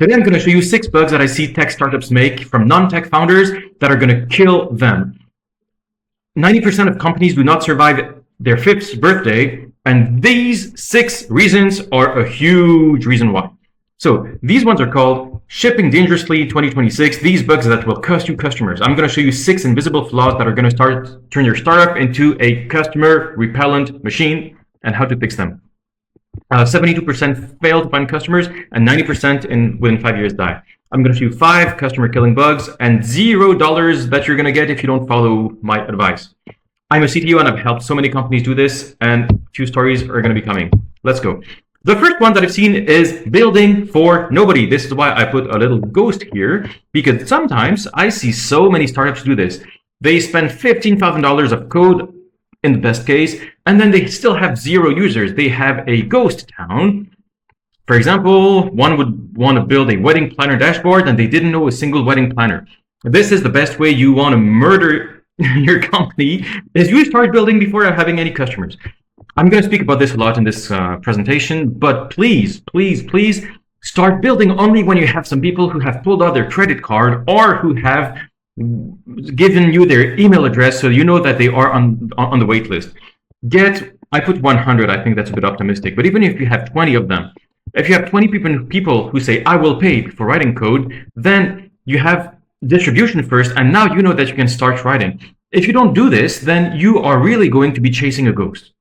Today, I'm going to show you 6 bugs that I see tech startups make from non-tech founders that are going to kill them. 90% of companies do not survive their 5th birthday, and these 6 reasons are a huge reason why. So these ones are called Shipping Dangerously 2026, these bugs that will cost you customers. I'm going to show you 6 invisible flaws that are going to turn your startup into a customer repellent machine and how to fix them. 72% fail to find customers and 90% within 5 years die. I'm going to show you 5 customer killing bugs and $0 that you're going to get if you don't follow my advice. I'm a CTO and I've helped so many companies do this, and a few stories are going to be coming. Let's go. The first one that I've seen is building for nobody. This is why I put a little ghost here, because sometimes I see so many startups do this. They spend $15,000 of code in the best case, and then they still have 0 users. They have a ghost town. For example, one would want to build a wedding planner dashboard and they didn't know a single wedding planner. This is the best way you want to murder your company, is you start building before having any customers. I'm going to speak about this a lot in this presentation, but please start building only when you have some people who have pulled out their credit card or who have given you their email address so you know that they are on the wait list. I put 100, I think that's a bit optimistic, but even if you have 20 of them, if you have 20 people who say, I will pay for writing code, then you have distribution first, and now you know that you can start writing. If you don't do this, then you are really going to be chasing a ghost.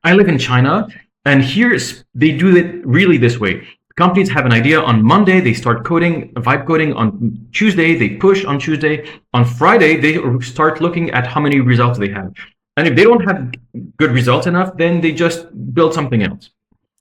I live in China, and here they do it really this way. Companies have an idea on Monday, they start coding, vibe coding on Tuesday, they push on Tuesday. On Friday, they start looking at how many results they have. And if they don't have good results enough, then they just build something else.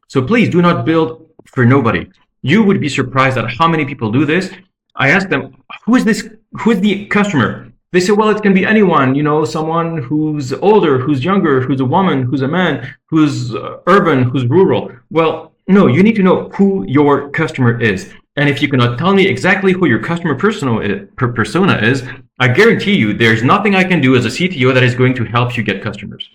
So please do not build for nobody. You would be surprised at how many people do this. I ask them, who is the customer? They say, well, it can be anyone, someone who's older, who's younger, who's a woman, who's a man, who's urban, who's rural. Well, no, you need to know who your customer is. And if you cannot tell me exactly who your customer persona is, I guarantee you there's nothing I can do as a CTO that is going to help you get customers.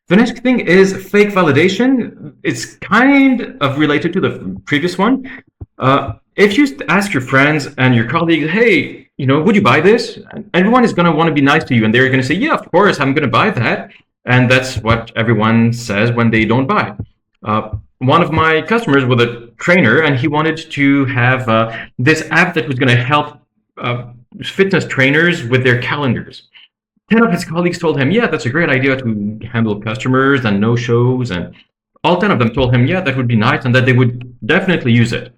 The next thing is fake validation. It's kind of related to the previous one. If you ask your friends and your colleagues, hey, would you buy this? Everyone is going to want to be nice to you, and they're going to say, yeah, of course, I'm going to buy that. And that's what everyone says when they don't buy. One of my customers was a trainer, and he wanted to have this app that was going to help fitness trainers with their calendars. 10 of his colleagues told him, yeah, that's a great idea to handle customers and no-shows. And all 10 of them told him, yeah, that would be nice and that they would definitely use it.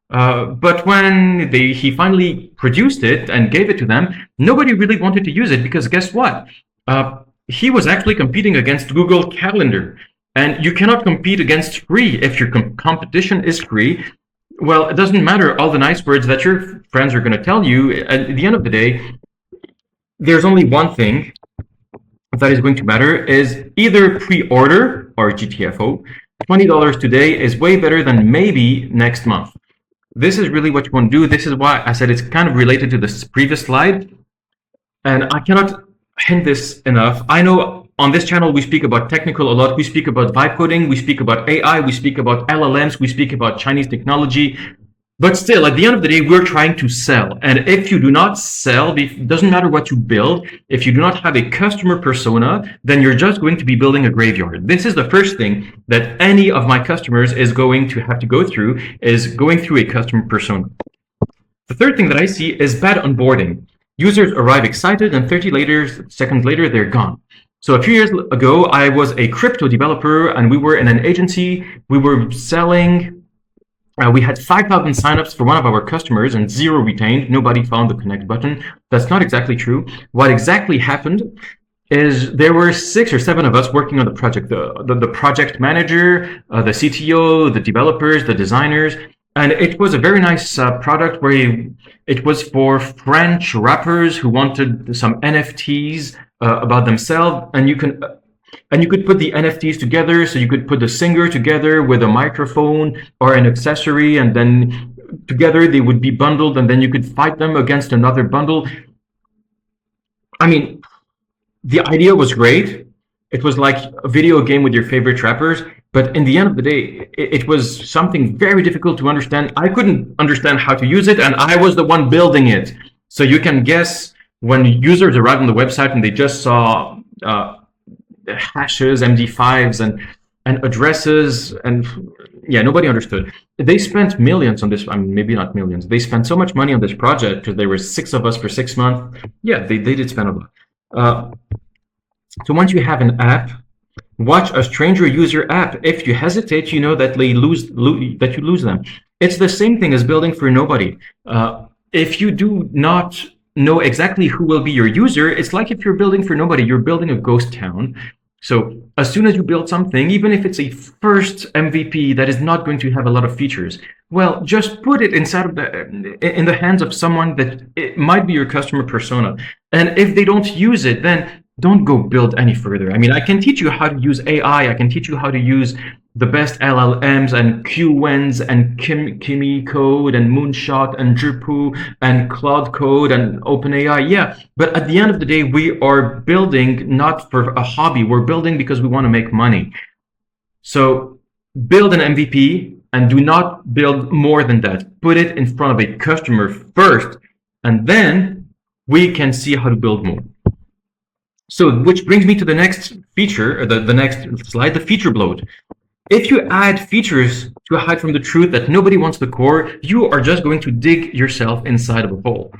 But when he finally produced it and gave it to them, nobody really wanted to use it because guess what? He was actually competing against Google Calendar. And you cannot compete against free. If your competition is free, well, it doesn't matter all the nice words that your friends are going to tell you. At the end of the day, there's only one thing that is going to matter, is either pre-order or GTFO. $20 today is way better than maybe next month. This is really what you want to do. This is why I said it's kind of related to this previous slide. And I cannot hint this enough. I know on this channel, we speak about technical a lot. We speak about vibe coding. We speak about AI. We speak about LLMs. We speak about Chinese technology. But still, at the end of the day, we're trying to sell. And if you do not sell, it doesn't matter what you build. If you do not have a customer persona, then you're just going to be building a graveyard. This is the first thing that any of my customers is going to have to go through, is going through a customer persona. The third thing that I see is bad onboarding. Users arrive excited and 30 seconds later, they're gone. So a few years ago, I was a crypto developer and we were in an agency. We were selling. We had 5,000 signups for one of our customers and 0 retained. Nobody found the connect button. That's not exactly true. What exactly happened is there were 6 or 7 of us working on the project. The project manager, the CTO, the developers, the designers. And it was a very nice product where it was for French rappers who wanted some NFTs about themselves. And you could put the NFTs together, so you could put the singer together with a microphone or an accessory, and then together they would be bundled, and then you could fight them against another bundle. I mean, the idea was great. It was like a video game with your favorite rappers. But in the end of the day, it was something very difficult to understand. I couldn't understand how to use it, and I was the one building it. So you can guess, when users arrived on the website and they just saw hashes, MD5s, and addresses, and yeah, nobody understood. They spent millions on this. I mean, maybe not millions. They spent so much money on this project because there were 6 of us for 6 months. Yeah, they did spend a lot. So once you have an app, watch a stranger use your app. If you hesitate, you know that you lose them. It's the same thing as building for nobody. If you do not know exactly who will be your user, it's like if you're building for nobody, you're building a ghost town. So as soon as you build something, even if it's a first MVP that is not going to have a lot of features, well, just put it inside of in the hands of someone that it might be your customer persona. And if they don't use it, then don't go build any further. I mean, I can teach you how to use AI. I can teach you how to use the best LLMs and Qwens and Kimi Code and Moonshot and Drupal and Cloud Code and OpenAI. Yeah, but at the end of the day, we are building not for a hobby. We're building because we want to make money. So build an MVP and do not build more than that. Put it in front of a customer first, and then we can see how to build more. So, which brings me to the next feature, the next slide, the feature bloat. If you add features to hide from the truth that nobody wants the core, you are just going to dig yourself inside of a hole.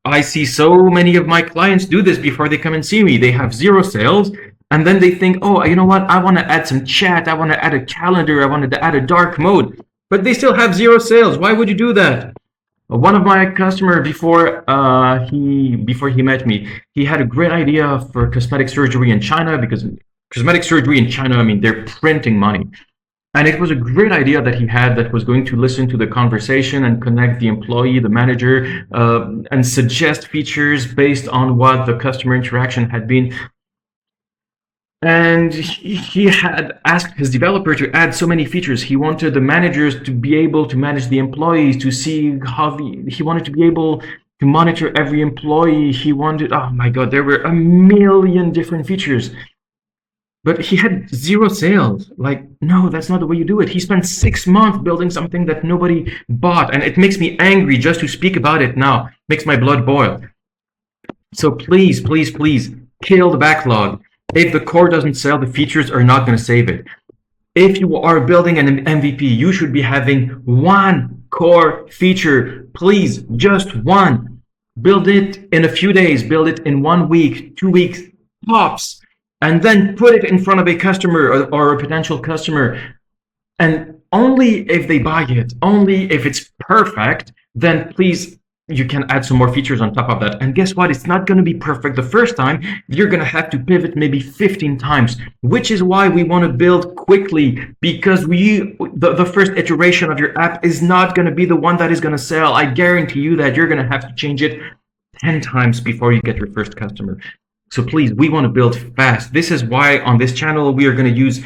I see so many of my clients do this before they come and see me. They have 0 sales, and then they think, oh, you know what? I want to add some chat. I want to add a calendar. I wanted to add a dark mode, but they still have 0 sales. Why would you do that? One of my customer before he met me, he had a great idea for cosmetic surgery in China, because cosmetic surgery in China, I mean, they're printing money. And it was a great idea that he had that was going to listen to the conversation and connect the employee, the manager, and suggest features based on what the customer interaction had been. And he had asked his developer to add so many features. He wanted the managers to be able to manage the employees, to see how he wanted to be able to monitor every employee. He wanted, oh my God, there were a million different features. But he had 0 sales. Like, no, that's not the way you do it. He spent 6 months building something that nobody bought. And it makes me angry just to speak about it now. Makes my blood boil. So please, please, please, kill the backlog. If the core doesn't sell, the features are not going to save it. If you are building an MVP, you should be having 1 core feature. Please, just 1. Build it in a few days. Build it in 1 week, 2 weeks, tops. And then put it in front of a customer or a potential customer. And only if they buy it, only if it's perfect, then please, you can add some more features on top of that. And guess what? It's not going to be perfect the first time. You're going to have to pivot maybe 15 times, which is why we want to build quickly, because the first iteration of your app is not going to be the one that is going to sell. I guarantee you that you're going to have to change it 10 times before you get your first customer. So please, we want to build fast. This is why on this channel we are going to use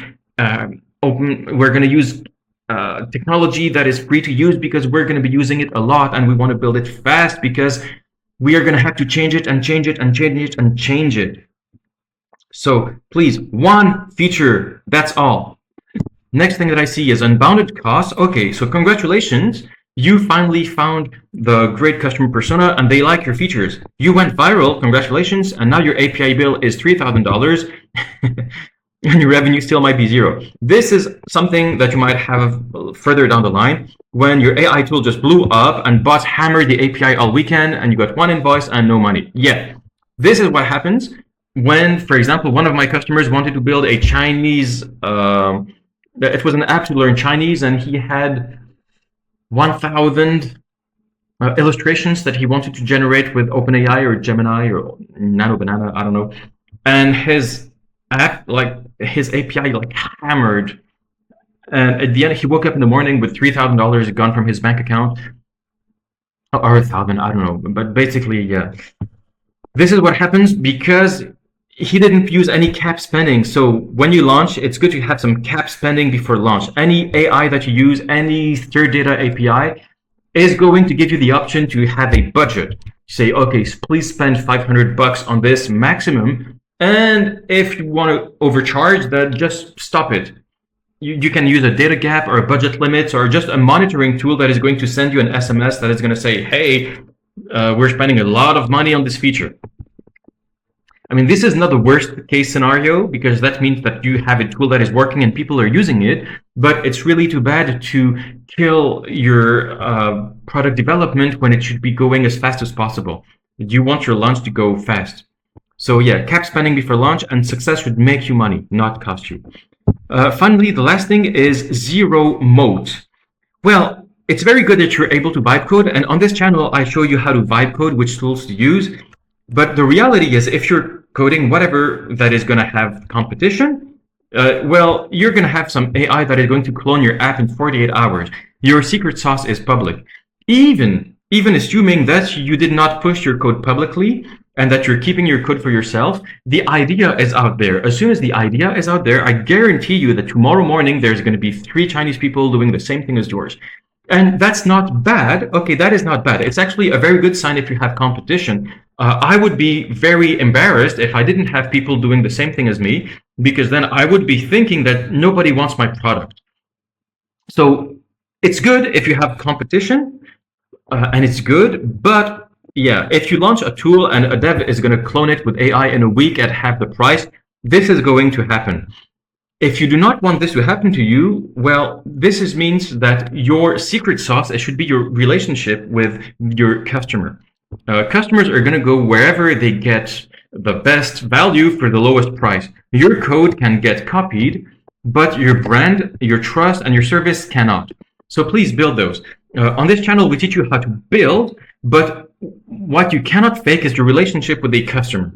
technology that is free to use, because we're going to be using it a lot, and we want to build it fast because we are going to have to change it and change it and change it and change it. So please, 1 feature, that's all. Next thing that I see is unbounded costs. Okay, so congratulations. You finally found the great customer persona and they like your features. You went viral, congratulations, and now your API bill is $3,000 and your revenue still might be 0. This is something that you might have further down the line when your AI tool just blew up and bots hammered the API all weekend and you got 1 invoice and no money. Yeah, this is what happens when, for example, one of my customers wanted to build a Chinese, it was an app to learn Chinese, and he had 1,000 illustrations that he wanted to generate with OpenAI or Gemini or Nano Banana, I don't know. And his app, like his API, like hammered. And at the end, he woke up in the morning with $3,000 gone from his bank account, or 1,000, I don't know. But basically, yeah. This is what happens because he didn't use any cap spending. So when you launch, it's good to have some cap spending before launch. Any AI that you use, any third data API is going to give you the option to have a budget. Say, okay, please spend $500 on this maximum. And if you want to overcharge, then just stop it. you can use a data gap or a budget limits or just a monitoring tool that is going to send you an SMS that is going to say, hey, we're spending a lot of money on this feature. I mean, this is not the worst case scenario because that means that you have a tool that is working and people are using it, but it's really too bad to kill your product development when it should be going as fast as possible. You want your launch to go fast. So yeah, cap spending before launch, and success should make you money, not cost you. Finally, the last thing is zero moat. Well, it's very good that you're able to vibe code, and on this channel, I show you how to vibe code, which tools to use. But the reality is, if you're coding whatever that is going to have competition, well, you're going to have some AI that is going to clone your app in 48 hours. Your secret sauce is public. Even assuming that you did not push your code publicly and that you're keeping your code for yourself, the idea is out there. As soon as the idea is out there, I guarantee you that tomorrow morning, there's going to be 3 Chinese people doing the same thing as yours. And that's not bad. Okay, that is not bad. It's actually a very good sign if you have competition. I would be very embarrassed if I didn't have people doing the same thing as me, because then I would be thinking that nobody wants my product. So it's good if you have competition, and it's good, but yeah, if you launch a tool and a dev is going to clone it with AI in a week at half the price, this is going to happen. If you do not want this to happen to you, well, this means that your secret sauce, it should be your relationship with your customer. Customers are going to go wherever they get the best value for the lowest price. Your code can get copied, but your brand, your trust, and your service cannot. So please build those. On this channel, we teach you how to build, but what you cannot fake is your relationship with a customer.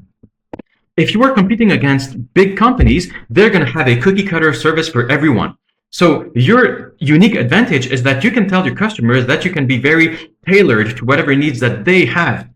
If you are competing against big companies, they're going to have a cookie cutter service for everyone. So your unique advantage is that you can tell your customers that you can be very tailored to whatever needs that they have.